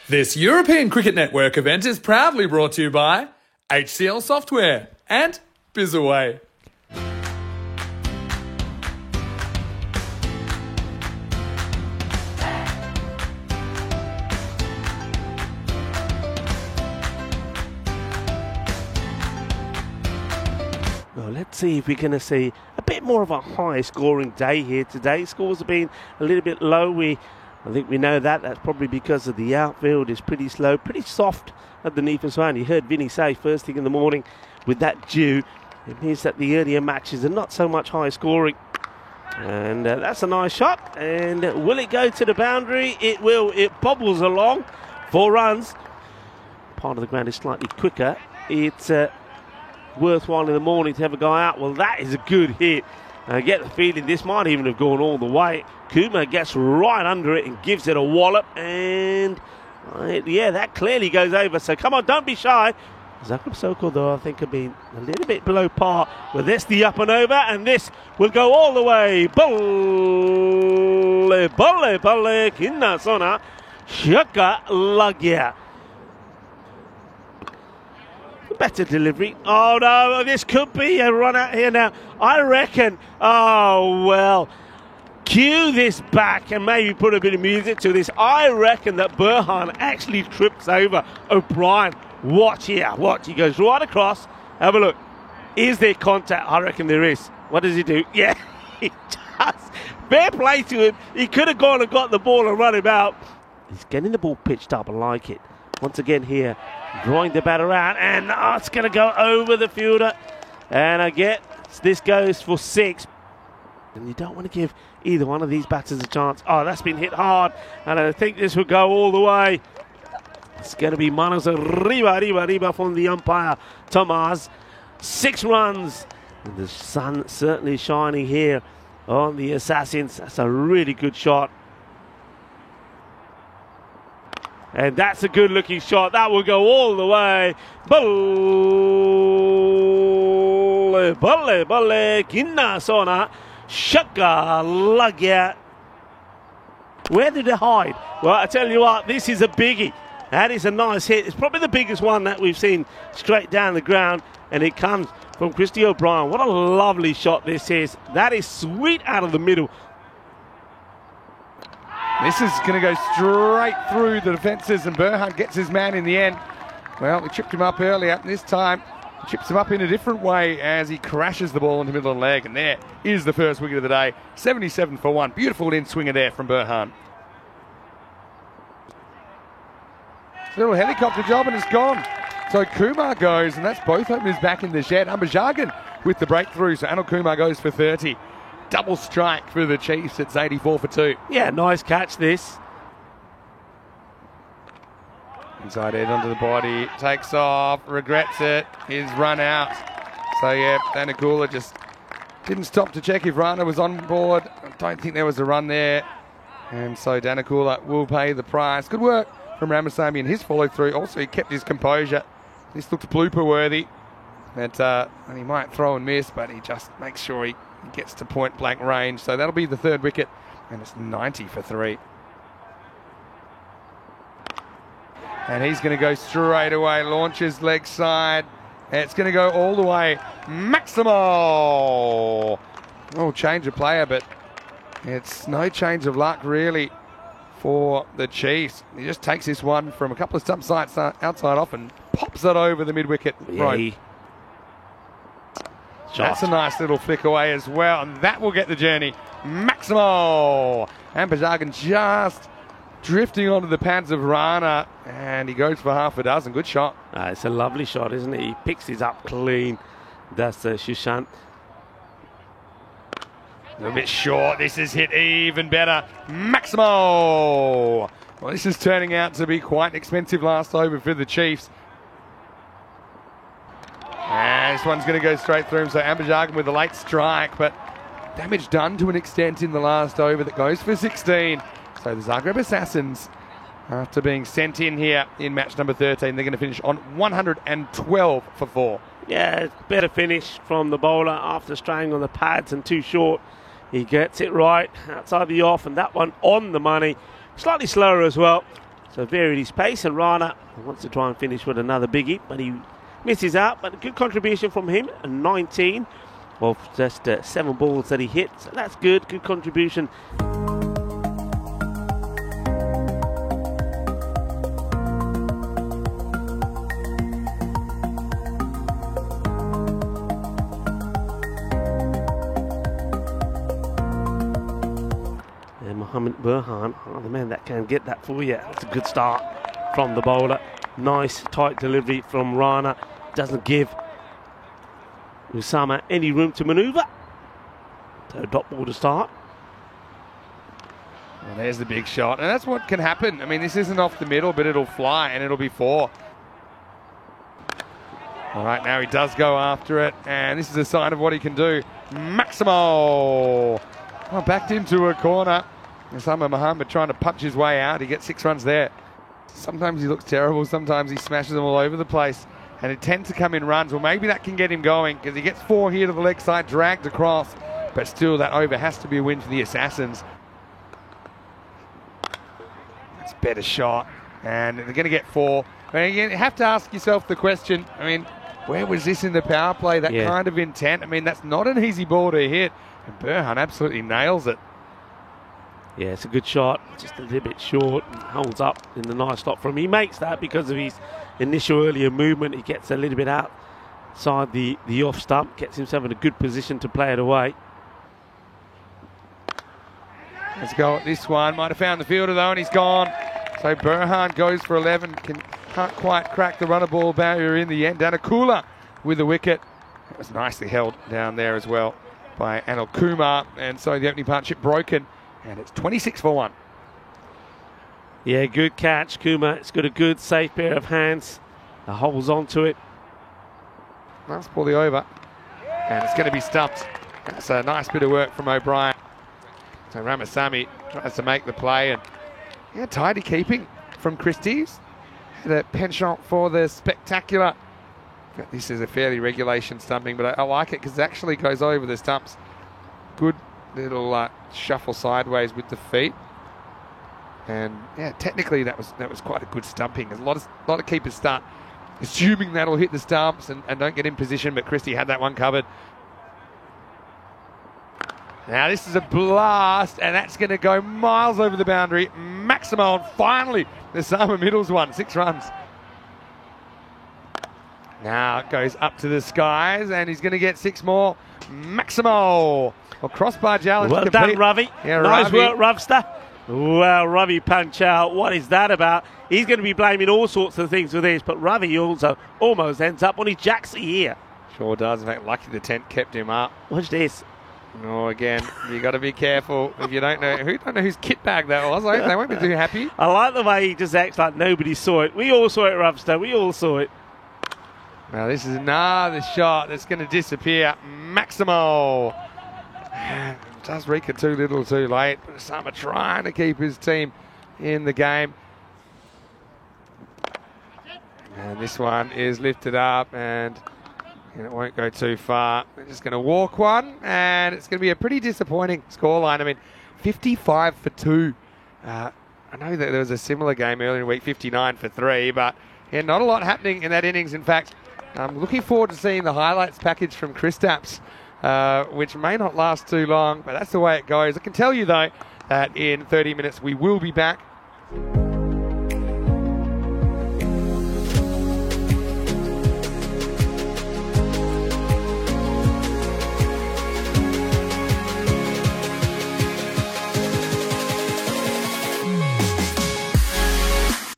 This European Cricket Network event is proudly brought to you by HCL Software and BizAway. Well, let's see if we're going to see a bit more of a high-scoring day here today. Scores have been a little bit low. I think we know that. That's probably because of the outfield is pretty slow, pretty soft underneath as well. And you heard Vinny say first thing in the morning with that dew, it means that the earlier matches are not so much high-scoring. And that's a nice shot. And will it go to the boundary? It will. It bobbles along. 4 runs. Part of the ground is slightly quicker. It's worthwhile in the morning to have a guy out. Well, that is a good hit. I get the feeling this might even have gone all the way. Kuma gets right under it and gives it a wallop. And, yeah, that clearly goes over. So, come on, don't be shy. Zagreb Sokol, though, I think, have been a little bit below par. But this, the up and over, and this will go all the way. Bolle, bolle, bolle, kinna sona, shaka lagya. Better delivery. Oh, no, this could be a run out here now. I reckon, oh, well, cue this back and maybe put a bit of music to this. I reckon that Burhan actually trips over O'Brien. Watch here, watch. He goes right across. Have a look. Is there contact? I reckon there is. What does he do? Yeah, he does. Fair play to him. He could have gone and got the ball and run him out. He's getting the ball pitched up. I like it. Once again here, drawing the bat around, and it's going to go over the fielder. And I get this goes for 6. And you don't want to give either one of these batters a chance. Oh, that's been hit hard, and I think this will go all the way. It's going to be manos arriba from the umpire, Tomas. 6 runs. And the sun certainly shining here on the Assassins. That's a really good shot. And that's a good-looking shot. That will go all the way. Bolle, bolle, bolle, kinna sona, shaka lagya. Where did it hide? Well, I tell you what, this is a biggie. That is a nice hit. It's probably the biggest one that we've seen straight down the ground, and it comes from Christy O'Brien. What a lovely shot this is. That is sweet out of the middle. This is going to go straight through the defences, and Burhan gets his man in the end. Well, we chipped him up earlier. This time, he chips him up in a different way as he crashes the ball into the middle of the leg. And there is the first wicket of the day. 77 for 1. Beautiful in-swinger there from Burhan. Little helicopter job, and it's gone. So Kumar goes, and that's both openers back in the shed. Ambajagan with the breakthrough. So Anil Kumar goes for 30. Double strike for the Chiefs. It's 84 for 2. Yeah, nice catch this. Inside head onto the body, takes off, regrets it, is run out. So yeah, Danakula just didn't stop to check if Rana was on board. I don't think there was a run there. And so Danakula will pay the price. Good work from Ramasamy and his follow through. Also, he kept his composure. This looks blooper worthy. And he might throw and miss, but he just makes sure he gets to point blank range. So that'll be the 3rd wicket, and it's 90 for 3. And he's going to go straight away, launches leg side. It's going to go all the way. Maximo! Oh, change of player, but it's no change of luck really for the Chiefs. He just takes this one from a couple of stump sides outside off and pops it over the mid-wicket rope. That's a nice little flick away as well, and that will get the journey. Maximo! And Bajagan just drifting onto the pads of Rana, and he goes for half a dozen. Good shot. It's a lovely shot, isn't it? He picks it up clean. That's Shushan. A little bit short. This is hit even better. Maximo! Well, this is turning out to be quite expensive last over for the Chiefs. And this one's going to go straight through him. So Ambajagan with a late strike, but damage done to an extent in the last over that goes for 16. So the Zagreb Assassins, after being sent in here in match number 13, they're going to finish on 112 for 4. Yeah, better finish from the bowler after straying on the pads and too short. He gets it right outside the off, and that one on the money. Slightly slower as well. So varied his pace, and Rana wants to try and finish with another biggie, but he misses out. But a good contribution from him, a 19 of just 7 balls that he hit. So that's good contribution. Mohammed Burhan, the man that can get that for you. That's a good start from the bowler. Nice tight delivery from Rana. Doesn't give Usama any room to manoeuvre. So dot ball to start. Well, there's the big shot, and that's what can happen. I mean, this isn't off the middle, but it'll fly, and it'll be 4. All right, now he does go after it, and this is a sign of what he can do. Maximo! Oh, backed into a corner. Usama Muhammad trying to punch his way out. He gets 6 runs there. Sometimes he looks terrible. Sometimes he smashes them all over the place. And it tends to come in runs. Well, maybe that can get him going because he gets 4 here to the leg side, dragged across. But still, that over has to be a win for the Assassins. It's a better shot. And they're going to get 4. I mean, you have to ask yourself the question, I mean, where was this in the power play? That kind of intent. I mean, that's not an easy ball to hit. And Burhan absolutely nails it. Yeah, it's a good shot, just a little bit short and holds up in the nice slot from him. He makes that because of his initial earlier movement. He gets a little bit outside the off stump, gets himself in a good position to play it away. Let's go at this one. Might have found the fielder though, and he's gone. So Burhan goes for 11. Can't quite crack the runner ball barrier in the end. Danakula with the wicket. It was nicely held down there as well by Anil Kumar. And so the opening partnership broken. And it's 26 for 1. Yeah, good catch, Kumar. It's got a good, safe pair of hands. The holds onto it. Nice ball the over. And it's going to be stumped. That's a nice bit of work from O'Brien. So Ramasamy tries to make the play. And tidy keeping from Christie's. Had a penchant for the spectacular. This is a fairly regulation stumping, but I like it because it actually goes over the stumps. Good little shuffle sideways with the feet, and technically that was quite a good stumping. There's a lot of keepers start assuming that'll hit the stumps and don't get in position, but Christie had that one covered. Now this is a blast, and that's going to go miles over the boundary. Maximo, and finally the Sama Middles one, 6 runs. Now it goes up to the skies, and he's going to get 6 more. Maximo. Well, crossbar challenge. Well done, Ravi. Yeah, nice work, Ravster. Well, Ravi punch out. What is that about? He's going to be blaming all sorts of things for this, but Ravi also almost ends up on his jacksie here. Sure does. In fact, lucky the tent kept him up. Watch this. Oh, again, you got to be careful if you don't know whose kit bag that was. They won't be too happy. I like the way he just acts like nobody saw it. We all saw it, Ravster. We all saw it. Now this is another shot that's going to disappear. Maximo. Does Rika too little too late, but Osama trying to keep his team in the game. And this one is lifted up, and it won't go too far. They're just going to walk one, and it's going to be a pretty disappointing scoreline. I mean, 55 for 2. I know that there was a similar game earlier in the week, 59 for 3, but not a lot happening in that innings. In fact, I'm looking forward to seeing the highlights package from Kristaps, which may not last too long, but that's the way it goes. I can tell you, though, that in 30 minutes we will be back.